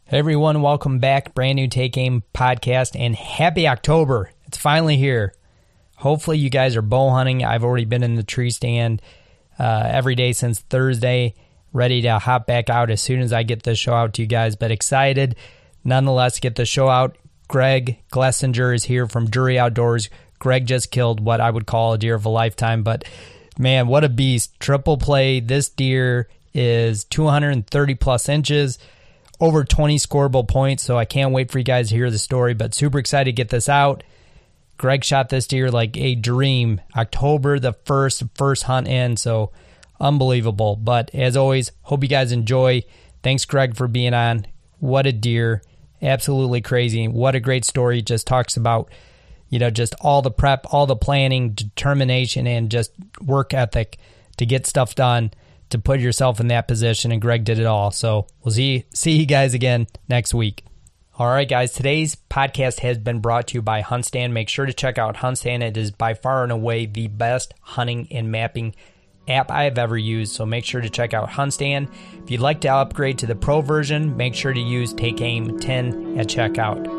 Hey everyone, welcome back. Brand new Take Aim podcast, and happy October. It's finally here. Hopefully you guys are bow hunting. I've already been in the tree stand every day since Thursday, ready to hop back out as soon as I get the show out to you guys, but excited nonetheless to get the show out. Greg Glesinger is here from Drury Outdoors. Greg just killed what I would call a deer of a lifetime, but man, what a beast. Triple play. This deer is 230 plus inches. Over 20 scorable points, so I can't wait for you guys to hear the story, but super excited to get this out. Greg shot this deer like a dream. October the 1st, first hunt in, so unbelievable. But as always, hope you guys enjoy. Thanks, Greg, for being on. What a deer. Absolutely crazy. What a great story. Just talks about, just all the prep, all the planning, determination, and just work ethic to get stuff done, to put yourself in that position, and Greg did it all. So we'll see you guys again next week. All right, guys, today's podcast has been brought to you by HuntStand. Make sure to check out HuntStand. It is by far and away the best hunting and mapping app I have ever used, so make sure to check out HuntStand. If you'd like to upgrade to the pro version, make sure to use Take Aim 10 at checkout.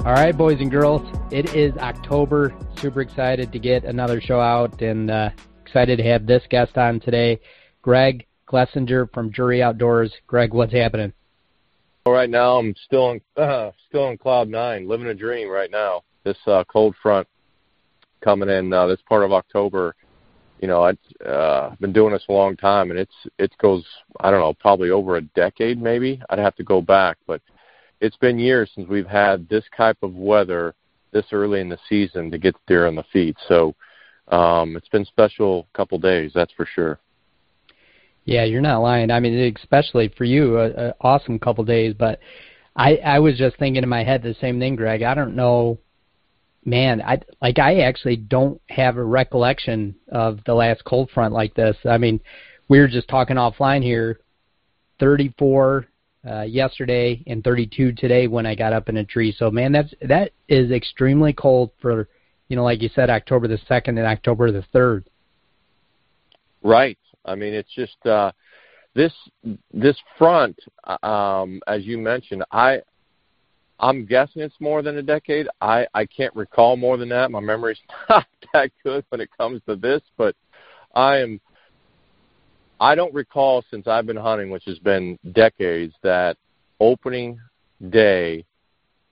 All right, boys and girls, it is October. Super excited to get another show out, and excited to have this guest on today, Greg Glesinger from Drury Outdoors. Greg, what's happening? Well, right now I'm still in cloud nine, living a dream right now. This cold front coming in this part of October. I've been doing this a long time, and it goes, I don't know, probably over a decade maybe. I'd have to go back, but it's been years since we've had this type of weather this early in the season to get the deer on the feet. So it's been special couple days, that's for sure. Yeah, you're not lying. I mean, especially for you, an awesome couple days. But I was just thinking in my head the same thing, Greg. I don't know, man. I actually don't have a recollection of the last cold front like this. I mean, we were just talking offline here, 34 yesterday and 32 today when I got up in a tree. So, man, that is extremely cold for, like you said, October the 2nd and October the 3rd. Right. I mean, it's just this front, as you mentioned, I'm guessing it's more than a decade. I can't recall more than that. My memory's not that good when it comes to this, but I don't recall since I've been hunting, which has been decades, that opening day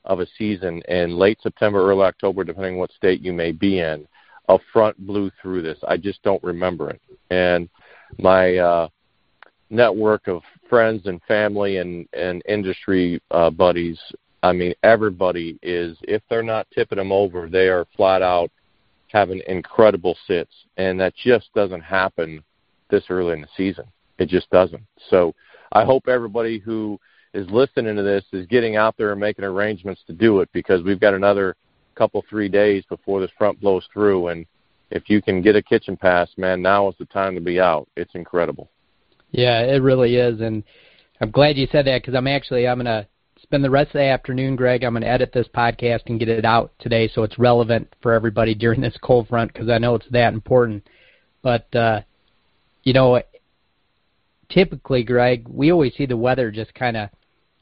of a season in late September, early October, depending on what state you may be in, a front blew through this. I just don't remember it. And my network of friends and family and industry buddies, I mean, everybody is, if they're not tipping them over, they are flat out having incredible sits. And that just doesn't happen this early in the season. It just doesn't. So I hope everybody who is listening to this is getting out there and making arrangements to do it, because we've got another 3 days before this front blows through. And if you can get a kitchen pass, man, now is the time to be out. It's incredible. Yeah, it really is. And I'm glad you said that, because I'm going to spend the rest of the afternoon, Greg. I'm going to edit this podcast and get it out today so it's relevant for everybody during this cold front, because I know it's that important. But, typically, Greg, we always see the weather just kind of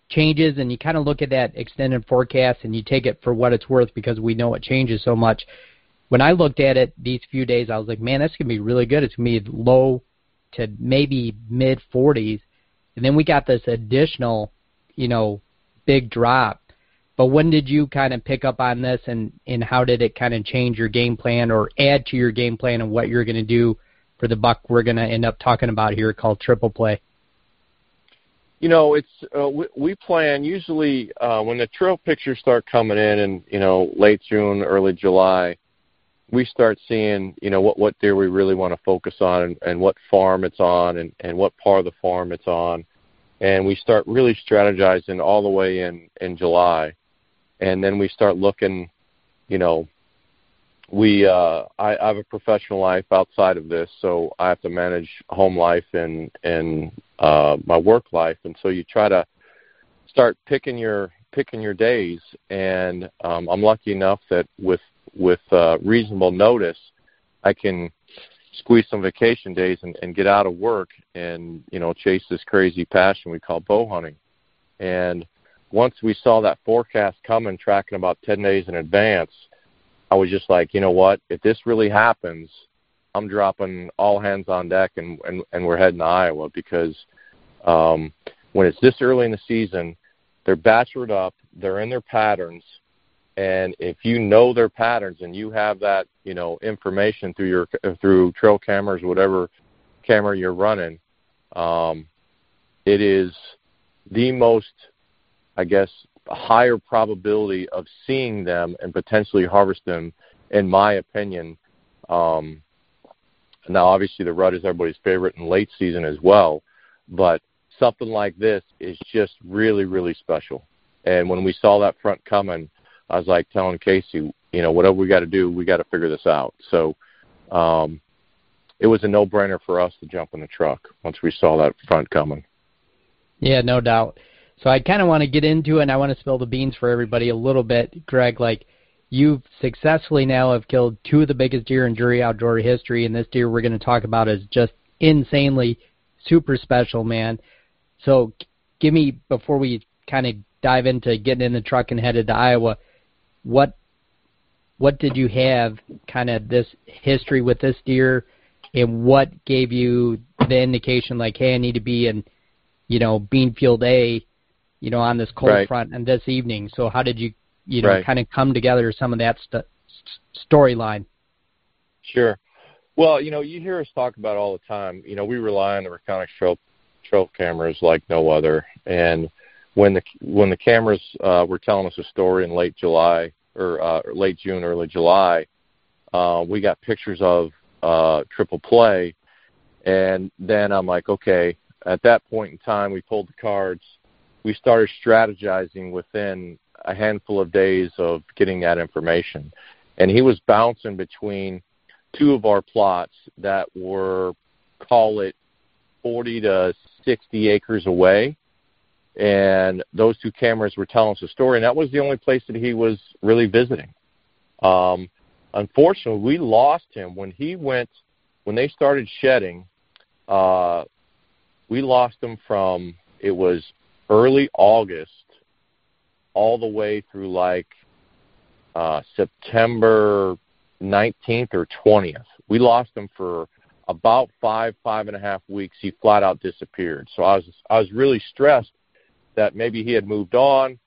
changes, and you kind of look at that extended forecast and you take it for what it's worth, because we know it changes so much. When I looked at it these few days, I was like, man, that's going to be really good. It's going to be low to maybe mid-40s. And then we got this additional, big drop. But when did you kind of pick up on this, and how did it kind of change your game plan or add to your game plan and what you're going to do for the buck we're going to end up talking about here called triple play? It's we plan usually when the trail pictures start coming in late June, early July, we start seeing, what deer we really want to focus on, and what farm it's on, and what part of the farm it's on. And we start really strategizing all the way in July. And then we start looking, I have a professional life outside of this, so I have to manage home life and my work life, and so you try to start picking your picking your days, and I'm lucky enough that with reasonable notice, I can squeeze some vacation days and get out of work and, chase this crazy passion we call bow hunting. And once we saw that forecast coming, tracking about 10 days in advance, I was just like, you know what, if this really happens, I'm dropping all hands on deck and we're heading to Iowa, because when it's this early in the season, they're bachelored up, they're in their patterns, and if you know their patterns and you have that, information through trail cameras, whatever camera you're running, it is the most, I guess, higher probability of seeing them and potentially harvest them, in my opinion. Now, obviously, the rut is everybody's favorite in late season as well, but something like this is just really, really special. And when we saw that front coming, I was like telling Casey, whatever we got to do, we got to figure this out. So it was a no-brainer for us to jump in the truck once we saw that front coming. Yeah, no doubt. So I kind of want to get into it, and I want to spill the beans for everybody a little bit. Greg, like, you've successfully now have killed 2 of the biggest deer in Drury Outdoor history, and this deer we're going to talk about is just insanely super special, man. So give me, before we kind of dive into getting in the truck and headed to Iowa, what did you have kind of this history with this deer, and what gave you the indication like, hey, I need to be in, Beanfield A, on this cold front and this evening? So how did you, kind of come together some of that storyline? Sure. Well, you hear us talk about all the time. We rely on the Reconyx trail cameras like no other. And when the cameras were telling us a story in late July or late June, early July, we got pictures of triple play. And then I'm like, okay, at that point in time, we pulled the cards. We started strategizing within a handful of days of getting that information. And he was bouncing between 2 of our plots that were, call it, 40 to 60 acres away. And those 2 cameras were telling us a story, and that was the only place that he was really visiting. Unfortunately, we lost him when they started shedding. We lost him from, it was early August all the way through September 19th or 20th. We lost him for about 5.5 weeks. He flat out disappeared. So I was really stressed that maybe he had moved on,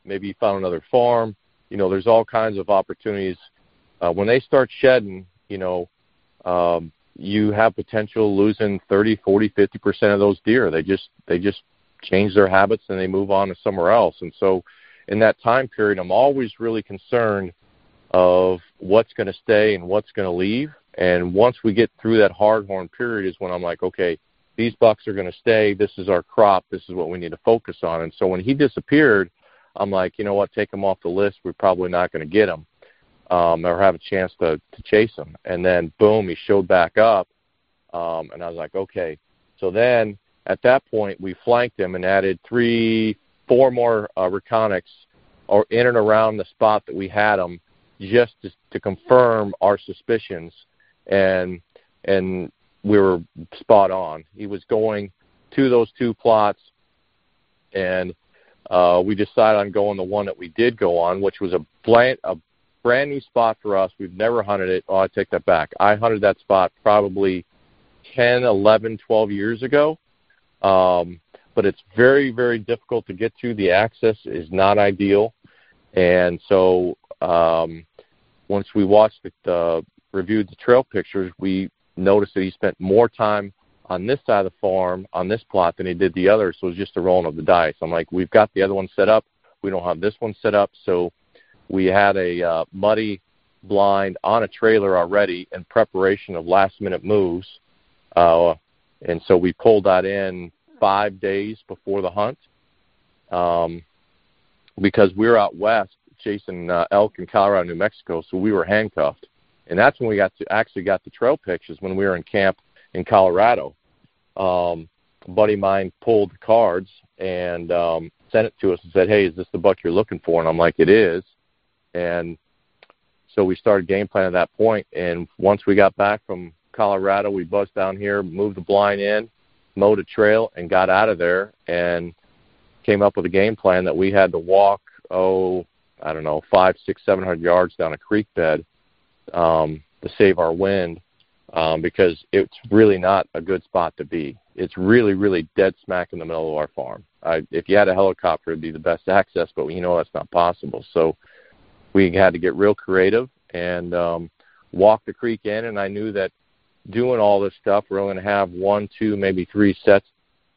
maybe he found another farm. There's all kinds of opportunities. When they start shedding, you have potential losing 30, 40, 50% of those deer. They just change their habits and they move on to somewhere else. And so in that time period, I'm always really concerned of what's going to stay and what's going to leave. And once we get through that hard-horn period is when I'm like, okay, these bucks are going to stay. This is our crop. This is what we need to focus on. And so when he disappeared, I'm like, you know what, take him off the list. We're probably not going to get him or have a chance to chase him. And then, boom, he showed back up. And I was like, okay. So then at that point, we flanked him and added 3-4 more Reconyx or in and around the spot that we had him, just to confirm our suspicions. And we were spot on. He was going to those 2 plots, and we decided on going the one that we did go on, which was a brand new spot for us. We've never hunted it. Oh, I take that back. I hunted that spot probably 10, 11, 12 years ago. But it's very, very difficult to get to. The access is not ideal. And so once we watched reviewed the trail pictures, we noticed that he spent more time on this side of the farm, on this plot, than he did the other. So it was just a rolling of the dice. I'm like, we've got the other one set up. We don't have this one set up. So we had a muddy blind on a trailer already in preparation of last-minute moves. And so we pulled that in 5 days before the hunt because we were out west chasing elk in Colorado, New Mexico, so we were handcuffed. And that's when we actually got the trail pictures, when we were in camp in Colorado. A buddy of mine pulled the cards, and sent it to us and said, hey, is this the buck you're looking for? And I'm like, it is. And so we started game plan at that point. And once we got back from Colorado, we buzzed down here, moved the blind in, mowed a trail, and got out of there and came up with a game plan that we had to walk, 500, 600, 700 yards down a creek bed to save our wind because it's really not a good spot to be. It's really, really dead smack in the middle of our farm. If you had a helicopter, it'd be the best access, but that's not possible. So we had to get real creative and walk the creek in, and I knew that doing all this stuff, we're only going to have 1, 2, maybe 3 sets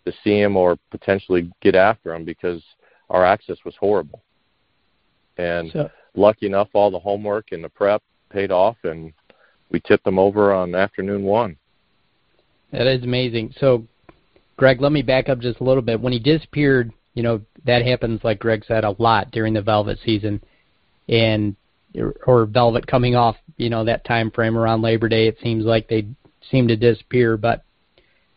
to see him or potentially get after him because our access was horrible. And lucky enough, all the homework and the prep paid off, and we tipped them over on afternoon 1. That is amazing. So, Greg, let me back up just a little bit. When he disappeared, that happens, like Greg said, a lot during the velvet season, or velvet coming off, that time frame around Labor Day. It seems like they seem to disappear. But,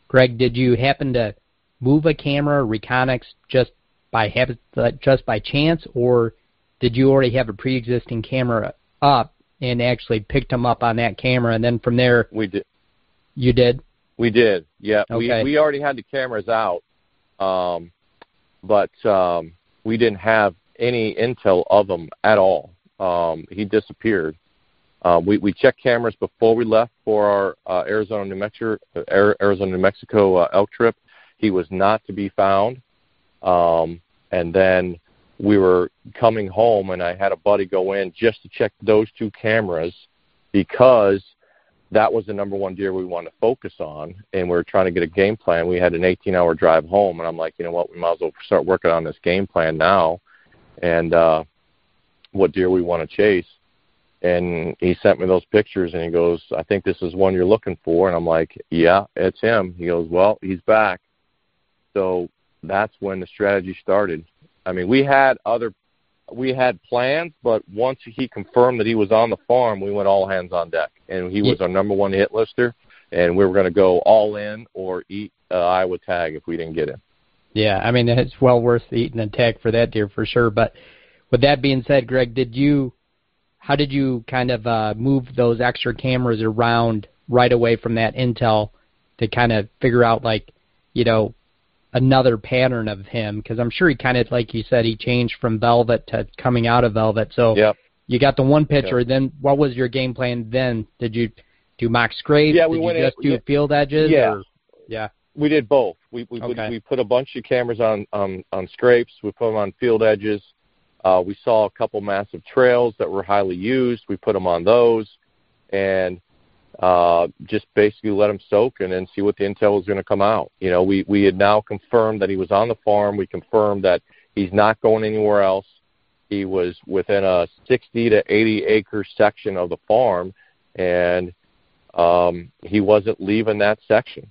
Greg, did you happen to move a camera, reconics, just by chance, or did you already have a pre-existing camera up and actually picked them up on that camera, and then from there... We did. You did? We did, yeah. Okay. We already had the cameras out, but we didn't have any intel of him at all. He disappeared. We checked cameras before we left for our Arizona-New Mexico elk trip. He was not to be found. And then we were coming home, and I had a buddy go in just to check those 2 cameras because that was the number 1 deer we wanted to focus on, and we were trying to get a game plan. We had an 18-hour drive home, and I'm like, you know what, we might as well start working on this game plan now and what deer we want to chase. And he sent me those pictures, and he goes, I think this is one you're looking for. And I'm like, yeah, it's him. He goes, well, he's back. So that's when the strategy started. I mean, we had plans, but once he confirmed that he was on the farm, we went all hands on deck. And he was our number 1 hit lister, and we were going to go all in or eat Iowa tag if we didn't get him. Yeah, I mean, it's well worth eating a tag for that deer for sure. But with that being said, Greg, how did you kind of move those extra cameras around right away from that intel to kind of figure out, another pattern of him? Because I'm sure he kind of, like you said, he changed from velvet to coming out of velvet. So you got the one picture. Yep. Then what was your game plan then? Did you do mock scrapes? Yeah, did you just do field edges? Yeah. Yeah. We did both. We put a bunch of cameras on scrapes. We put them on field edges. We saw a couple massive trails that were highly used. We put them on those and just basically let them soak and then see what the intel was going to come out. We had now confirmed that he was on the farm. We confirmed that he's not going anywhere else. He was within a 60 to 80 acre section of the farm, and he wasn't leaving that section.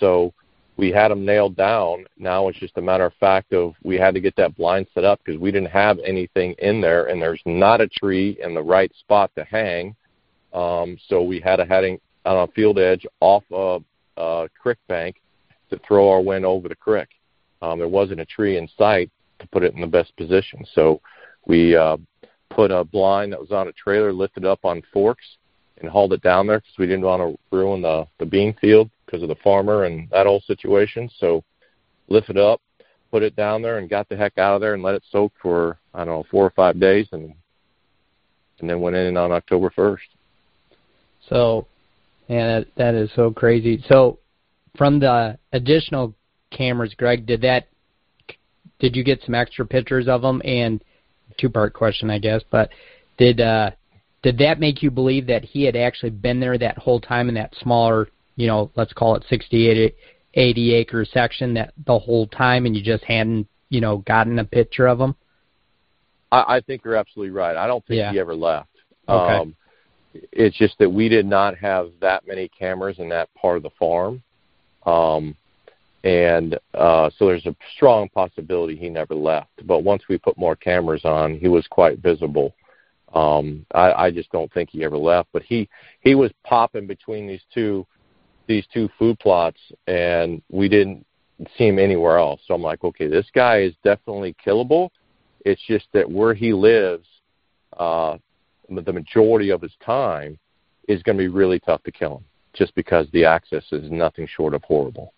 So we had him nailed down. Now it's just a matter of fact of we had to get that blind set up because we didn't have anything in there, and there's not a tree in the right spot to hang. So we had to heading on a field edge off a creek bank to throw our wind over the creek. There wasn't a tree in sight to put it in the best position. So we put a blind that was on a trailer, lifted up on forks, and hauled it down there because we didn't want to ruin the bean field because of the farmer and that whole situation. So lifted up, put it down there, and got the heck out of there and let it soak for, 4 or 5 days, and then went in on October 1st. So, man, that is so crazy. So, from the additional cameras, Greg, did you get some extra pictures of them? And 2-part question, I guess, but did that make you believe that he had actually been there that whole time in that smaller, let's call it 60, 80 acre section that the whole time, and you just hadn't, gotten a picture of him? I think you're absolutely right. I don't think he ever left. Okay. It's just that we did not have that many cameras in that part of the farm. So there's a strong possibility he never left. But once we put more cameras on, he was quite visible. I just don't think he ever left. But he was popping between these two food plots, and we didn't see him anywhere else. So I'm like, okay, this guy is definitely killable. It's just that where he lives, the majority of his time is going to be really tough to kill him, just because the access is nothing short of horrible.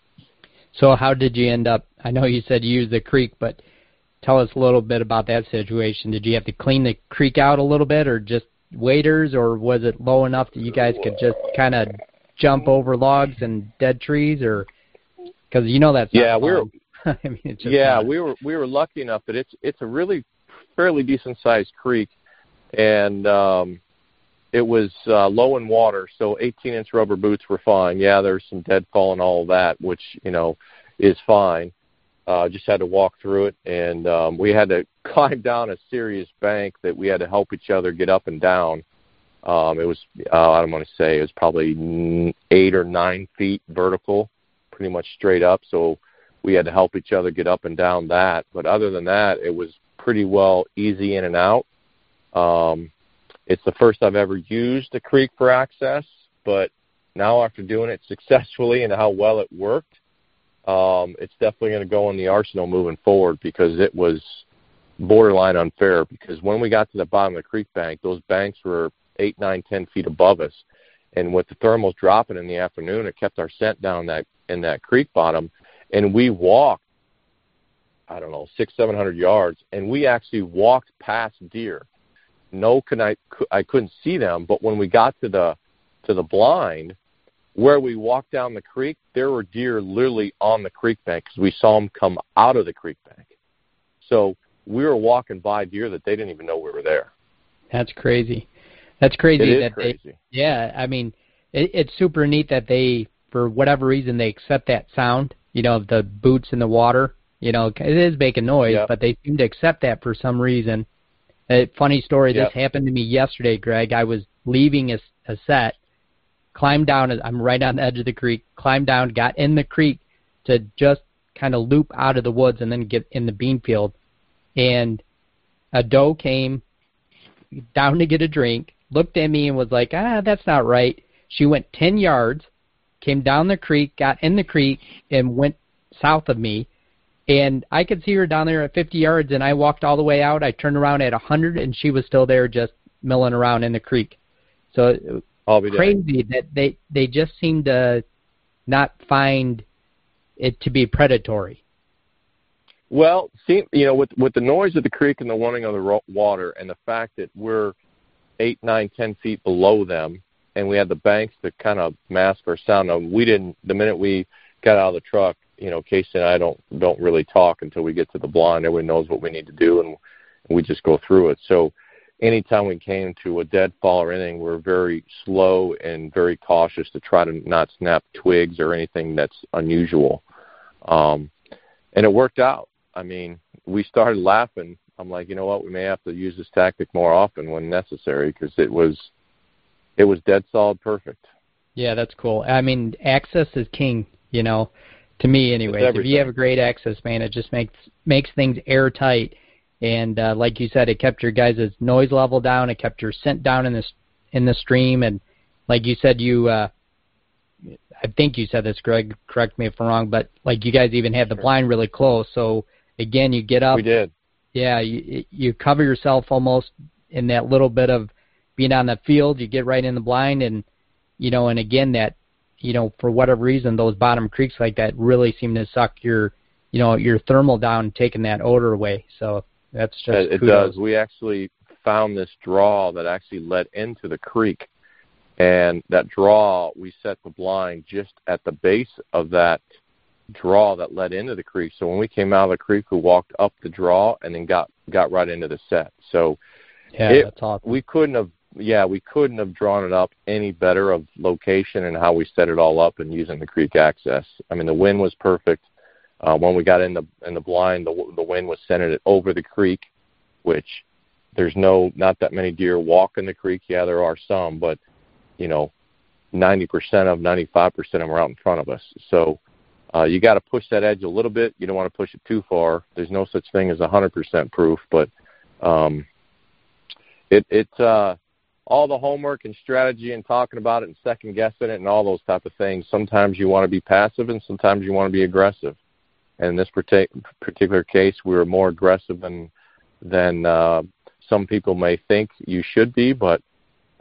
So how did you end up? I know you said you used the creek, but tell us a little bit about that situation. Did you have to clean the creek out a little bit, or just waders, or was it low enough that you guys could just kind of jump over logs and dead trees, or because you know that's not fun. I mean, it's just not. we were lucky enough that it's a really fairly decent sized creek, and it was low in water, so 18-inch rubber boots were fine. Yeah, there's some deadfall and all of that, which is fine. Just had to walk through it, and we had to climb down a serious bank that we had to help each other get up and down. It was, I don't want to say, it was probably 8 or 9 feet vertical, pretty much straight up, so we had to help each other get up and down that. But other than that, it was pretty well easy in and out. It's the first I've ever used a creek for access, but now after doing it successfully and how well it worked, it's definitely going to go in the arsenal moving forward, because it was borderline unfair. Because when we got to the bottom of the creek bank, those banks were 8, 9, 10 feet above us. And with the thermals dropping in the afternoon, it kept our scent down in that creek bottom. And we walked, 600, 700 yards, and we actually walked past deer. I couldn't see them, but when we got to the blind, where we walked down the creek, there were deer literally on the creek bank, because we saw them come out of the creek bank. So we were walking by deer that they didn't even know we were there. That's crazy. That's crazy. It is crazy. I mean, it's super neat that they, for whatever reason, they accept that sound, of the boots in the water. It is making noise, Yep. but they seem to accept that for some reason. Funny story, Yep. This happened to me yesterday, Greg. I was leaving a set, climbed down, I'm right on the edge of the creek, climbed down, got in the creek to just kind of loop out of the woods and then get in the bean field. And a doe came down to get a drink, looked at me and was like, that's not right. She went 10 yards, came down the creek, got in the creek, and went south of me. And I could see her down there at 50 yards, and I walked all the way out. I turned around at 100, and she was still there just milling around in the creek. So crazy that they just seem to not find it to be predatory. Well, see, with the noise of the creek and the running of the water, and the fact that we're 8, 9, 10 feet below them, and we had the banks to kind of mask our sound. Now, the minute we got out of the truck, Casey and I don't really talk until we get to the blind. Everyone knows what we need to do, and we just go through it. So anytime we came to a deadfall or anything, we're very slow and very cautious to try to not snap twigs or anything that's unusual. And it worked out. I mean, we started laughing. I'm like, you know what, we may have to use this tactic more often when necessary, because it was dead solid perfect. Yeah, that's cool. I mean, access is king, to me anyway. If you have a great access, man, it just makes things airtight. And like you said, it kept your guys' noise level down. It kept your scent down in the stream. And like you said, I think you said this, Greg, correct me if I'm wrong, but like you guys even had the blind really close. So again, you get up. We did. Yeah, you cover yourself almost in that little bit of being on the field. You get right in the blind, and and again that, for whatever reason, those bottom creeks like that really seem to suck your thermal down, taking that odor away. So that's just it kudos. does. We actually found this draw that actually led into the creek, and that draw, we set the blind just at the base of that draw that led into the creek. So when we came out of the creek, we walked up the draw and then got right into the set. So that's awesome. We couldn't have drawn it up any better of location and how we set it all up and using the creek access. I mean, the wind was perfect. When we got in the blind, the wind was sending it over the creek, which there's not that many deer walk in the creek. Yeah, there are some, but 90% of 95% of them are out in front of us. So you got to push that edge a little bit. You don't want to push it too far. There's no such thing as 100% proof, but it's all the homework and strategy and talking about it and second guessing it and all those type of things. Sometimes you want to be passive and sometimes you want to be aggressive. And in this particular case, we were more aggressive than some people may think you should be, but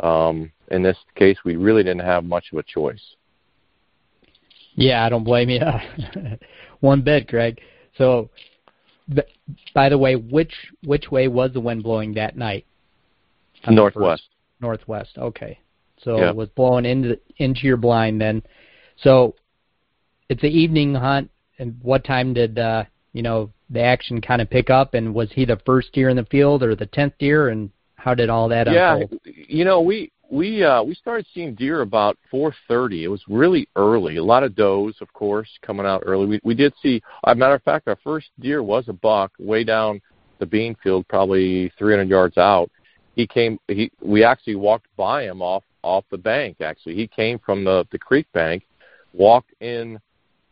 in this case, we really didn't have much of a choice. Yeah, I don't blame you one bit, Greg. So, by the way, which way was the wind blowing that night? Northwest. Northwest. Okay. So yeah. It was blowing into your blind then. So it's an evening hunt, and what time did the action kind of pick up? And was he the first deer in the field or the 10th deer? And how did all that unfold? We started seeing deer about 4:30. It was really early. A lot of does, of course, coming out early. We did see, as a matter of fact, our first deer was a buck way down the bean field, probably 300 yards out. We actually walked by him off the bank. Actually, he came from the creek bank, walked in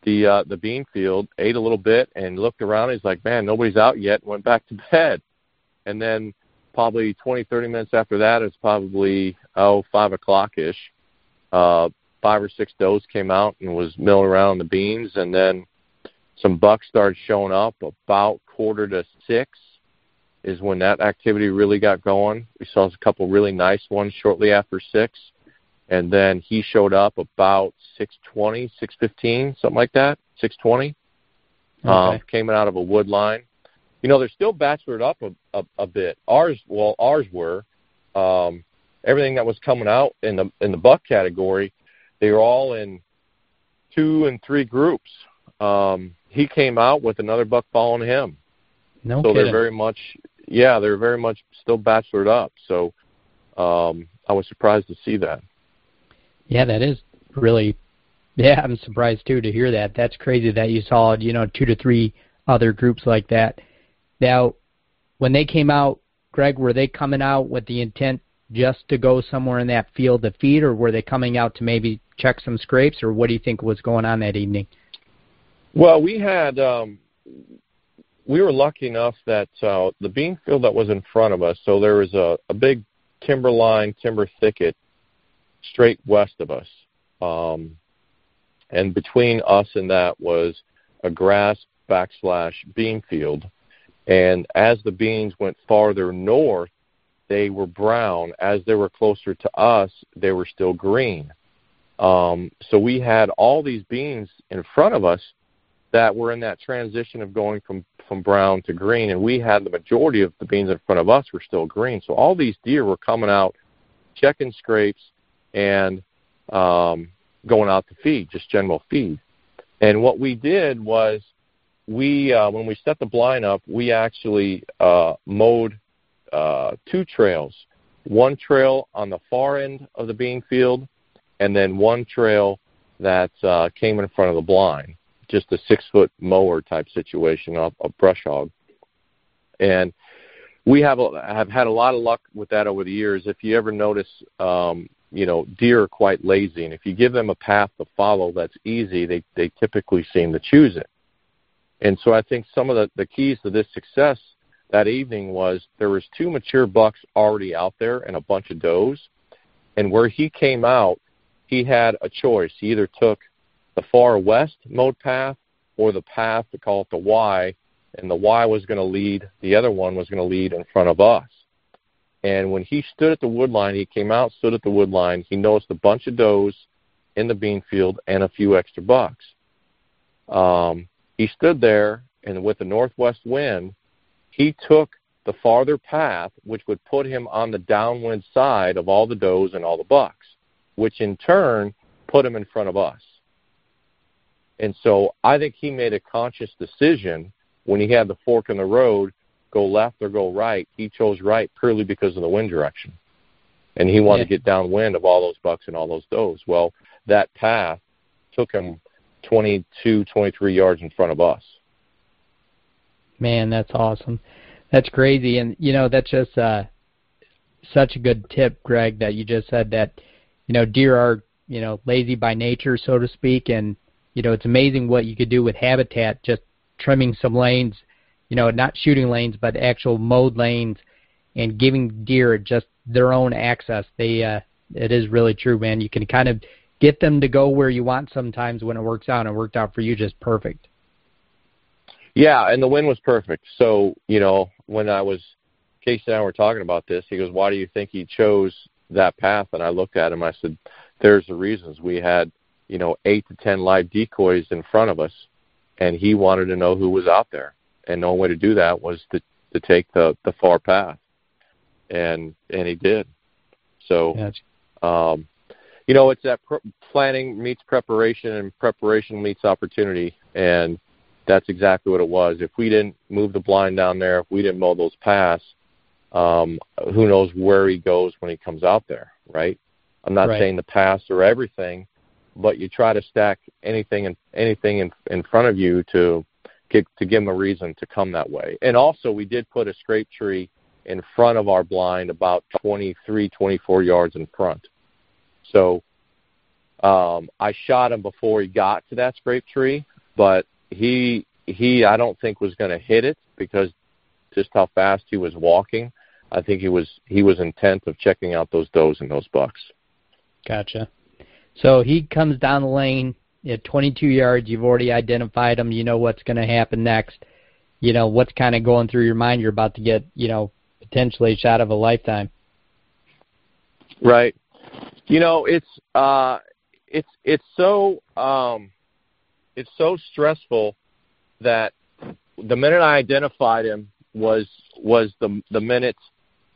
the bean field, ate a little bit, and looked around. He's like, man, nobody's out yet, and went back to bed. And then probably 20, 30 minutes after that, it's probably 5 o'clock-ish. 5 or 6 does came out and was milling around the beans, and then some bucks started showing up about 5:45 is when that activity really got going. We saw a couple really nice ones shortly after 6, and then he showed up about 6:20, 6:15, something like that, 6:20. Okay. Came out of a wood line. They're still bachelored up a bit. Ours were. Everything that was coming out in the buck category, they were all in 2 and 3 groups. He came out with another buck following him. No so kidding. they're very much still bachelored up. So I was surprised to see that. Yeah, that is really. Yeah, I'm surprised too to hear that. That's crazy that you saw 2 to 3 other groups like that. Now, when they came out, Greg, were they coming out with the intent just to go somewhere in that field to feed, or were they coming out to maybe check some scrapes, or what do you think was going on that evening? Well, we had we were lucky enough that the bean field that was in front of us, so there was a big timber thicket straight west of us. And between us and that was a grass / bean field. And as the beans went farther north, they were brown. As they were closer to us, they were still green. So we had all these beans in front of us that were in that transition of going from brown to green, and we had the majority of the beans in front of us were still green. So all these deer were coming out, checking scrapes, and going out to feed, just general feed. And what we did was when we set the blind up, we actually mowed 2 trails. One trail on the far end of the bean field, and then one trail that came in front of the blind, just a 6-foot mower type situation, a brush hog. And we have had a lot of luck with that over the years. If you ever notice, deer are quite lazy, and if you give them a path to follow that's easy, they typically seem to choose it. And so I think some of the keys to this success that evening was there was 2 mature bucks already out there and a bunch of does. And where he came out, he had a choice. He either took the far west mowed path or the path, to call it the Y, and the Y was going to lead, the other one was going to lead in front of us. And when he stood at the wood line, he came out, stood at the wood line, he noticed a bunch of does in the bean field and a few extra bucks. He stood there, and with the northwest wind, he took the farther path, which would put him on the downwind side of all the does and all the bucks, which in turn put him in front of us. And so I think he made a conscious decision when he had the fork in the road, go left or go right. He chose right purely because of the wind direction. And he wanted to get downwind of all those bucks and all those does. Well, that path took him 22, 23 yards in front of us. Man, that's awesome. That's crazy. And, that's just such a good tip, Greg, that you just said that, deer are, lazy by nature, so to speak. And, it's amazing what you could do with habitat, just trimming some lanes, not shooting lanes, but actual mowed lanes, and giving deer just their own access. It is really true, man. You can kind of get them to go where you want sometimes when it works out, and it worked out for you just perfect. Yeah, and the wind was perfect. So, when Casey and I were talking about this, he goes, why do you think he chose that path? And I looked at him, I said, there's the reasons. We had, 8 to 10 live decoys in front of us, and he wanted to know who was out there. And the only way to do that was to take the far path. And he did. So, it's that planning meets preparation, and preparation meets opportunity. And that's exactly what it was. If we didn't move the blind down there, if we didn't mow those paths, who knows where he goes when he comes out there, right? I'm not saying the paths are everything, but you try to stack anything in front of you to give him a reason to come that way. And also, we did put a scrape tree in front of our blind, about 23, 24 yards in front. So I shot him before he got to that scrape tree, but he I don't think was going to hit it because just how fast he was walking. I think he was intent of checking out those does and those bucks. Gotcha. So he comes down the lane at 22 yards. You've already identified him. You know what's going to happen next. What's kind of going through your mind. You're about to get, potentially a shot of a lifetime. Right. It's so stressful that the minute I identified him was the minute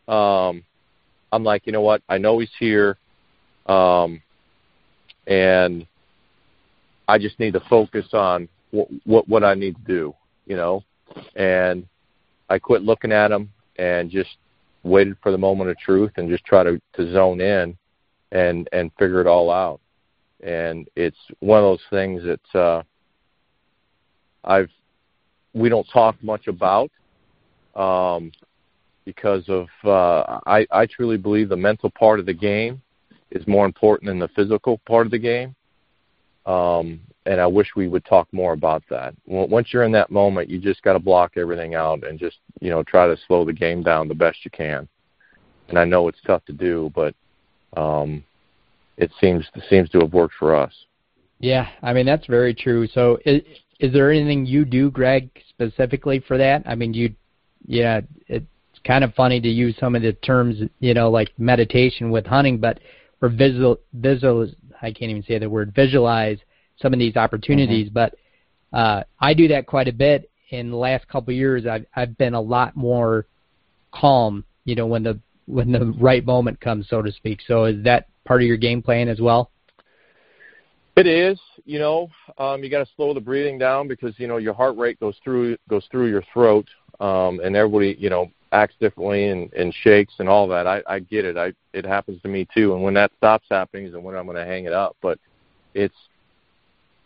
I'm like, you know what? I know he's here. And I just need to focus on what I need to do, and I quit looking at him and just waited for the moment of truth and just try to zone in and figure it all out. And it's one of those things that we don't talk much about because of I truly believe the mental part of the game is more important than the physical part of the game. And I wish we would talk more about that. Once you're in that moment, you just got to block everything out and just, try to slow the game down the best you can. And I know it's tough to do, but it seems to have worked for us. Yeah, I mean, that's very true. So is there anything you do, Greg, specifically for that? I mean, it's kind of funny to use some of the terms, like meditation with hunting, but or I can't even say the word, visualize some of these opportunities. Mm-hmm. But I do that quite a bit. In the last couple of years, I've been a lot more calm, when the right moment comes, so to speak. So is that part of your game plan as well? It is. You got to slow the breathing down because your heart rate goes through your throat, and everybody acts differently and shakes and all that. I get it. It happens to me too. And when that stops happening is when I'm going to hang it up. But it's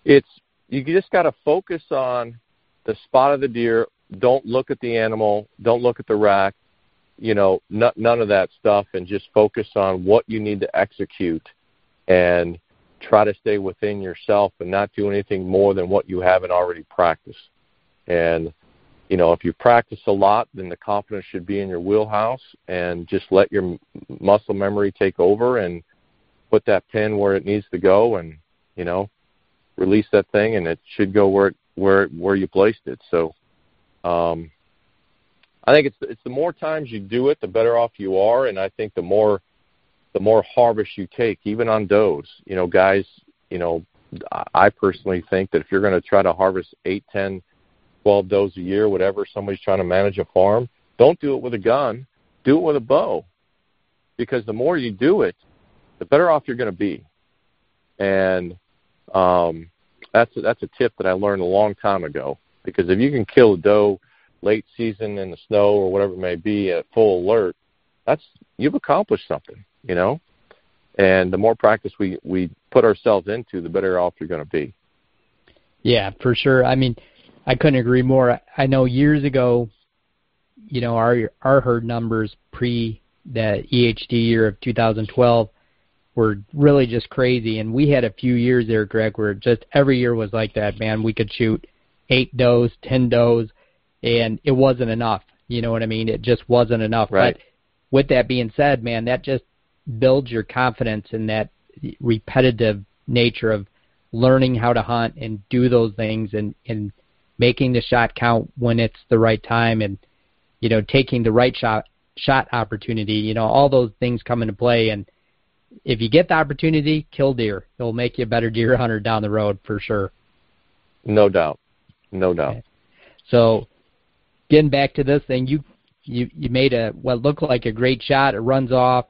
you just got to focus on the spot of the deer. Don't look at the animal. Don't look at the rack. None of that stuff, and just focus on what you need to execute and try to stay within yourself and not do anything more than what you haven't already practiced. And if you practice a lot, then the confidence should be in your wheelhouse, and just let your muscle memory take over and put that pin where it needs to go, and release that thing, and it should go where you placed it. So I think it's the more times you do it, the better off you are, and I think the more harvest you take, even on does. Guys, I personally think that if you're going to try to harvest 8, 10, 12 does a year, whatever, somebody's trying to manage a farm, don't do it with a gun. Do it with a bow. Because the more you do it, the better off you're going to be. And that's a tip that I learned a long time ago. Because if you can kill a doe late season in the snow or whatever it may be at full alert, you've accomplished something, And the more practice we put ourselves into, the better off you're going to be. Yeah, for sure. I mean, I couldn't agree more. I know years ago, our herd numbers pre the EHD year of 2012 were really just crazy. And we had a few years there, Greg, where just every year was like that, man. We could shoot 8 does, 10 does, and it wasn't enough. You know what I mean? It just wasn't enough. Right. But with that being said, man, that just builds your confidence in that repetitive nature of learning how to hunt and do those things and making the shot count when it's the right time, and taking the right shot opportunity. All those things come into play, and if you get the opportunity, kill deer. It'll make you a better deer hunter down the road for sure. No doubt. Okay. So getting back to this thing, you made what looked like a great shot. It runs off.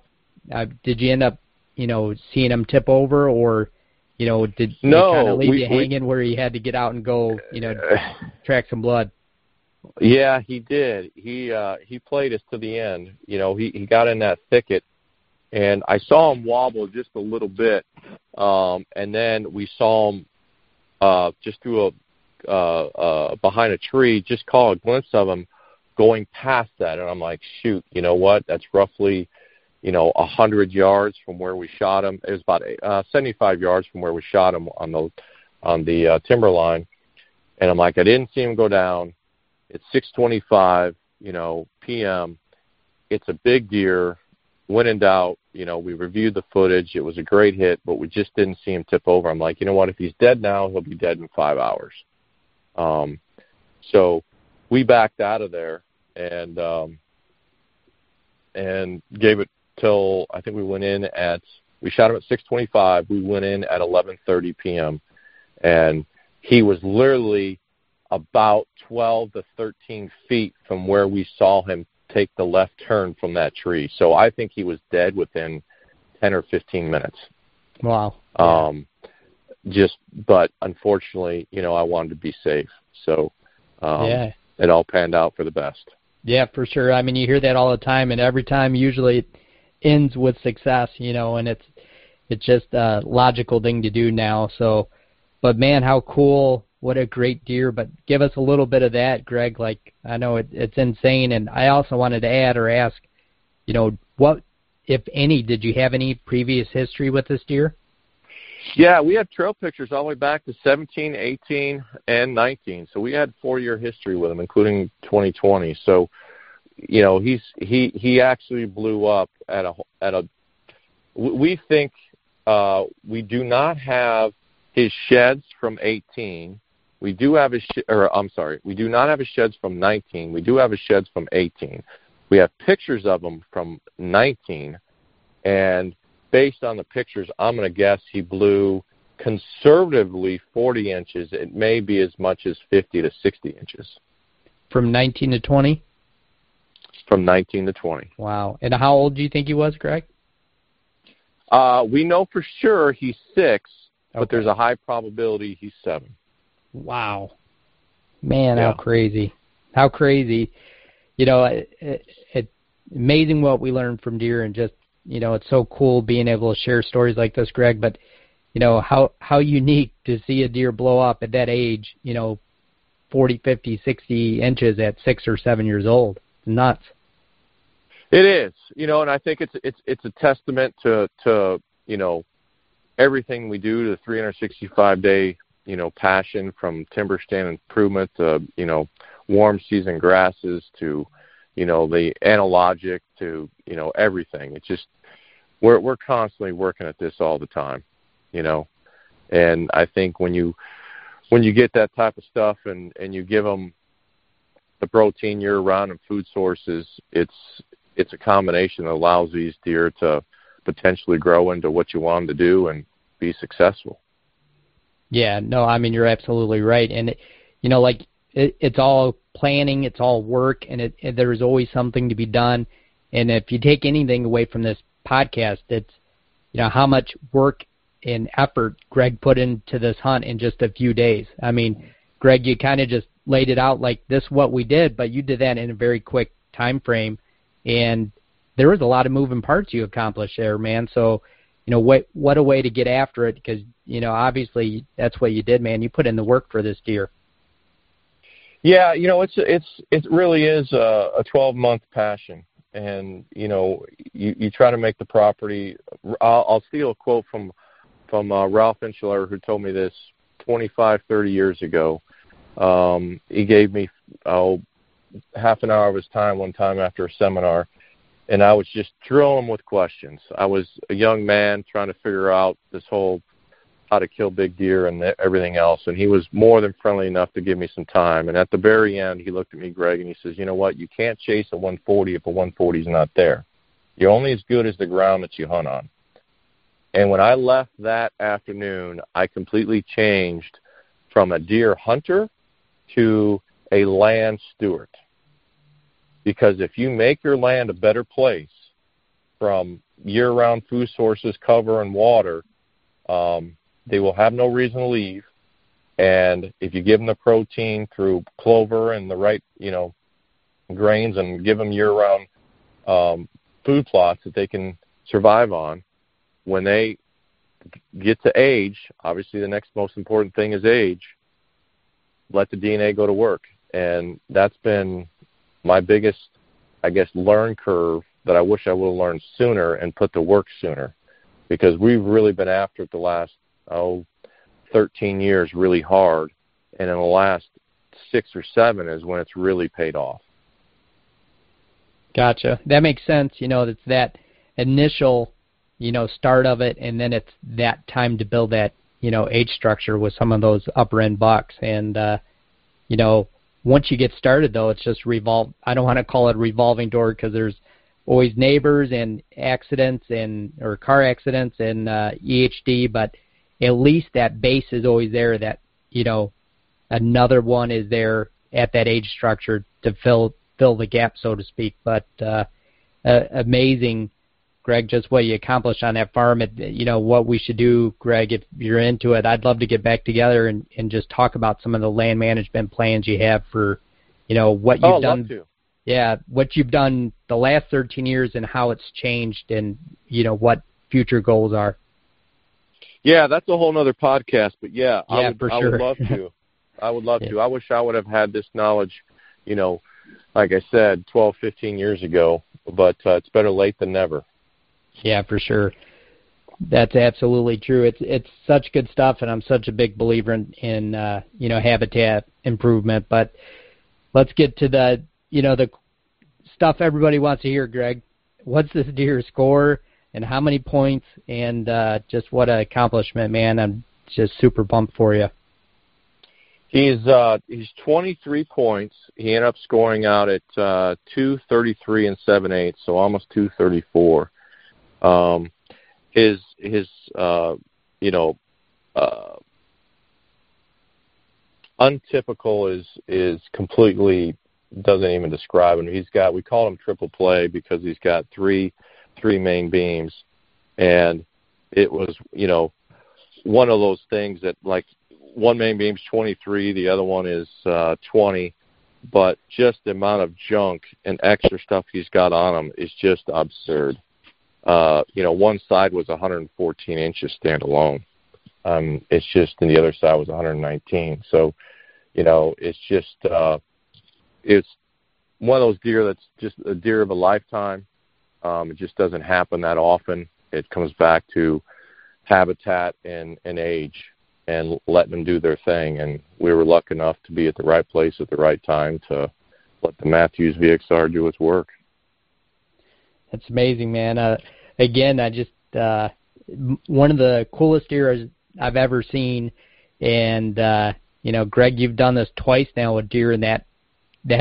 Did you end up seeing him tip over, or did he kind of leave you hanging where you had to get out and go track some blood? Yeah, he did. He played us to the end. He got in that thicket, and I saw him wobble just a little bit, and then we saw him just through behind a tree, just caught a glimpse of him going past that, and I'm like, shoot, you know what? That's roughly 100 yards from where we shot him. It was about 75 yards from where we shot him on the timberline, and I'm like, I didn't see him go down. It's 6:25, p.m. It's a big deer. When in doubt, we reviewed the footage. It was a great hit, but we just didn't see him tip over. I'm like, you know what? If he's dead now, he'll be dead in 5 hours. So we backed out of there and gave it till, I think we shot him at 6:25. We went in at 11:30 p.m. and he was literally about 12 to 13 feet from where we saw him take the left turn from that tree. So I think he was dead within 10 or 15 minutes. Wow. But unfortunately, I wanted to be safe. So it all panned out for the best. Yeah, for sure. I mean, you hear that all the time, and every time usually it ends with success, and it's just a logical thing to do now. So, but man, how cool. What a great deer. But give us a little bit of that, Greg. Like, I know it's insane. And I also wanted to add or ask, what, if any, did you have any previous history with this deer? Yeah, we have trail pictures all the way back to 17, 18, and 19. So we had 4-year history with him, including 2020. So, he actually blew up at a. We think we do not have his sheds from 18. We do have we do not have his sheds from 19. We do have his sheds from 18. We have pictures of him from 19, and based on the pictures, I'm going to guess he blew conservatively 40 inches. It may be as much as 50 to 60 inches. From 19 to 20? From 19 to 20. Wow. And how old do you think he was, Greg? We know for sure he's 6, but Okay. there's a high probability he's 7. Wow. Man, yeah. How crazy. How crazy. It's amazing what we learn from deer, and just, it's so cool being able to share stories like this, Greg, but, how unique to see a deer blow up at that age, 40, 50, 60 inches at 6 or 7 years old. It's nuts. It is, and I think it's a testament to everything we do, to the 365-day, passion, from timber stand improvement to, warm season grasses to, the analogic to, everything. It's just, we're constantly working at this all the time, and I think when you get that type of stuff and you give them the protein year round and food sources, it's a combination that allows these deer to potentially grow into what you want them to do and be successful. Yeah, no, I mean, you're absolutely right. And, it's all planning, it's all work, and there's always something to be done. And if you take anything away from this podcast, it's, how much work and effort Greg put into this hunt in just a few days. I mean, Greg, you kind of just laid it out like this, what we did, but you did that in a very quick time frame. And there was a lot of moving parts you accomplished there, man. So, what a way to get after it, because, obviously that's what you did, man. You put in the work for this deer. Yeah, it really is a 12-month passion, and you try to make the property. I'll steal a quote from Ralph Insular, who told me this 25, 30 years ago. He gave me half an hour of his time one time after a seminar, and I was just drilling him with questions. I was a young man trying to figure out this whole how to kill big deer and everything else. And he was more than friendly enough to give me some time. And at the very end, he looked at me, Greg, and he says, you know what? You can't chase a 140 if a 140 is not there. You're only as good as the ground that you hunt on. And when I left that afternoon, I completely changed from a deer hunter to a land steward. Because if you make your land a better place from year-round food sources, cover, and water, they will have no reason to leave. And if you give them the protein through clover and the right, grains, and give them year-round food plots that they can survive on, when they get to age, obviously the next most important thing is age, let the DNA go to work. And that's been my biggest, learn curve that I wish I would have learned sooner and put to work sooner, because we've really been after it the last 13 years really hard, and in the last 6 or 7 is when it's really paid off. Gotcha. That makes sense. It's that initial, start of it, and then it's that time to build that, age structure with some of those upper end bucks. And, once you get started, though, it's just I don't want to call it a revolving door, because there's always neighbors and accidents or car accidents and EHD, but at least that base is always there, that, another one is there at that age structure to fill the gap, so to speak. But amazing, Greg, just what you accomplished on that farm. What we should do, Greg, if you're into it, I'd love to get back together and just talk about some of the land management plans you have for, what you've done. Love to. Yeah, what you've done the last 13 years and how it's changed, and, what future goals are. Yeah, that's a whole other podcast, but for sure. I would love to. I would love to. I wish I would have had this knowledge, like I said, 12, 15 years ago, but it's better late than never. Yeah, for sure. That's absolutely true. It's such good stuff, and I'm such a big believer in habitat improvement. But let's get to the stuff everybody wants to hear, Greg. What's this deer score, and how many points, and just what an accomplishment, man. I'm just super pumped for you. He's 23 points. He ended up scoring out at 233 and 7/8, so almost 234. His untypical is completely, doesn't even describe him. We call him triple play because he's got three main beams, and it was, one of those things that, like, one main beam's 23, the other one is 20, but just the amount of junk and extra stuff he's got on him is just absurd. One side was 114 inches standalone. It's just, and the other side was 119. So, it's just, it's one of those deer that's just a deer of a lifetime. It just doesn't happen that often. It comes back to habitat and age and letting them do their thing. And we were lucky enough to be at the right place at the right time to let the Matthews VXR do its work. That's amazing, man. Again, I just one of the coolest deer I've ever seen. And, Greg, you've done this twice now with deer in that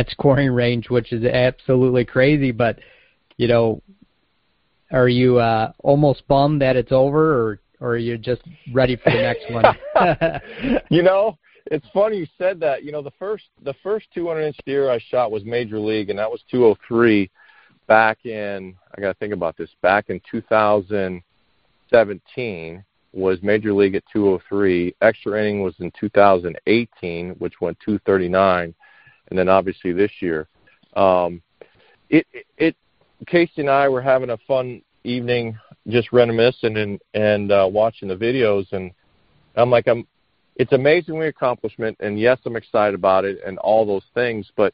scoring range, which is absolutely crazy. But, are you almost bummed that it's over, or are you just ready for the next one? It's funny you said that. The first 200-inch deer I shot was Major League, and that was 203 back in, I got to think about this, back in 2017 was Major League at 203. Extra inning was in 2018, which went 239, and then obviously this year. Casey and I were having a fun evening just reminiscing and watching the videos, and I'm like, it's an amazing accomplishment, and yes, I'm excited about it and all those things, but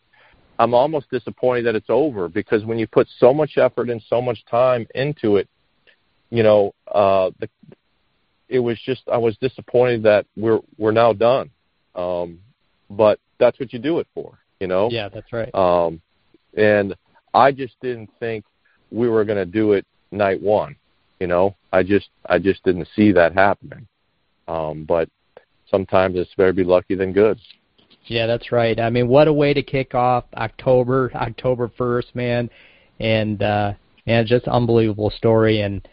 I'm almost disappointed that it's over, because when you put so much effort and so much time into it, it was just, I was disappointed that we're now done. But that's what you do it for, Yeah, that's right. And I just didn't think we were going to do it night one. I just didn't see that happening. But sometimes it's better be lucky than good. Yeah, that's right. I mean, what a way to kick off October 1st, man. And, man, just unbelievable story. And,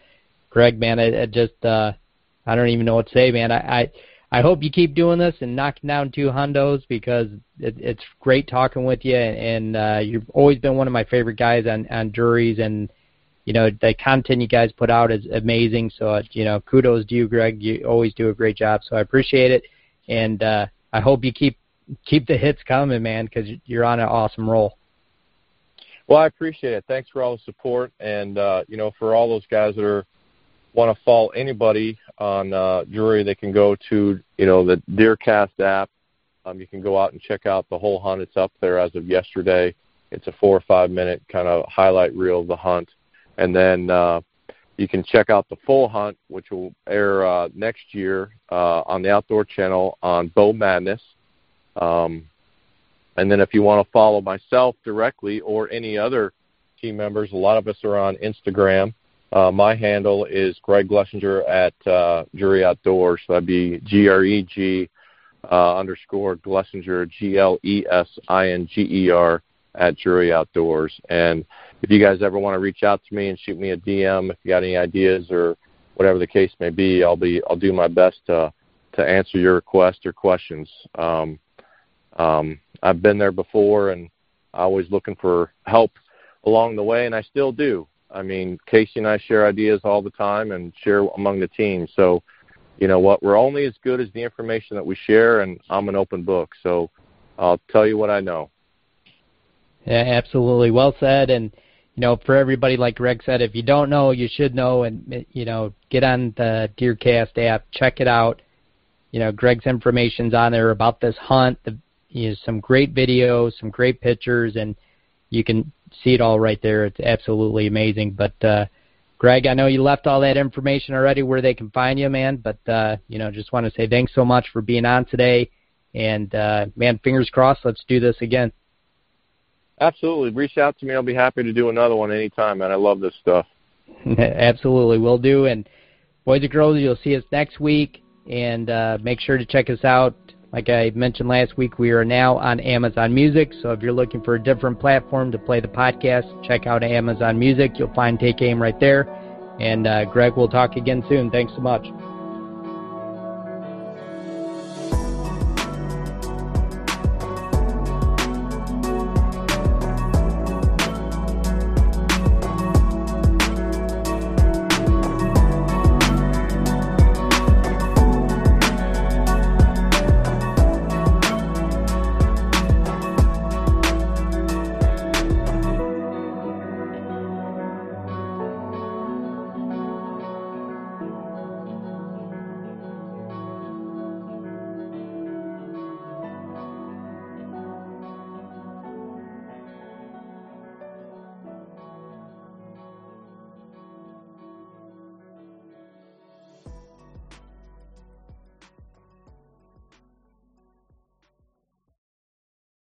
Greg, man, I don't even know what to say, man. I hope you keep doing this and knocking down 2 hundos, because it's great talking with you. And you've always been one of my favorite guys on Drury's. And, you know, the content you guys put out is amazing. So, you know, kudos to you, Greg. You always do a great job. So I appreciate it. And I hope you keep the hits coming, man, because you're on an awesome roll. Well, I appreciate it. Thanks for all the support. And, you know, for all those guys that want to follow anybody on Drury, they can go to, you know, the Deercast app. You can go out and check out the whole hunt. It's up there as of yesterday. It's a 4 or 5 minute kind of highlight reel of the hunt. And then you can check out the full hunt, which will air next year on the Outdoor Channel on Bow Madness. And then if you want to follow myself directly or any other team members, a lot of us are on Instagram. My handle is Greg Glesinger at Drury Outdoors. So that'd be GREG _ Glesinger, GLESINGER at Drury Outdoors. And if you guys ever want to reach out to me and shoot me a DM, if you got any ideas or whatever the case may be, I'll do my best to answer your request or questions. I've been there before, and I'm always looking for help along the way, and I still do. I mean, Casey and I share ideas all the time and share among the team. So, you know what, we're only as good as the information that we share, and I'm an open book. So I'll tell you what I know. Yeah, absolutely. Well said. And, you know, for everybody, like Greg said, if you don't know, you should know. And, you know, get on the Deercast app, check it out. You know, Greg's information's on there about this hunt. Some great videos, some great pictures, and you can see it all right there. It's absolutely amazing. But, Greg, I know you left all that information already where they can find you, man. But, you know, just want to say thanks so much for being on today. And, man, fingers crossed, let's do this again. Absolutely. Reach out to me. I'll be happy to do another one anytime, man. I love this stuff. Absolutely. Will do. And, boys and girls, you'll see us next week. And make sure to check us out. Like I mentioned last week, we are now on Amazon Music. So if you're looking for a different platform to play the podcast, check out Amazon Music. You'll find Take Aim right there. And Greg, we'll talk again soon. Thanks so much.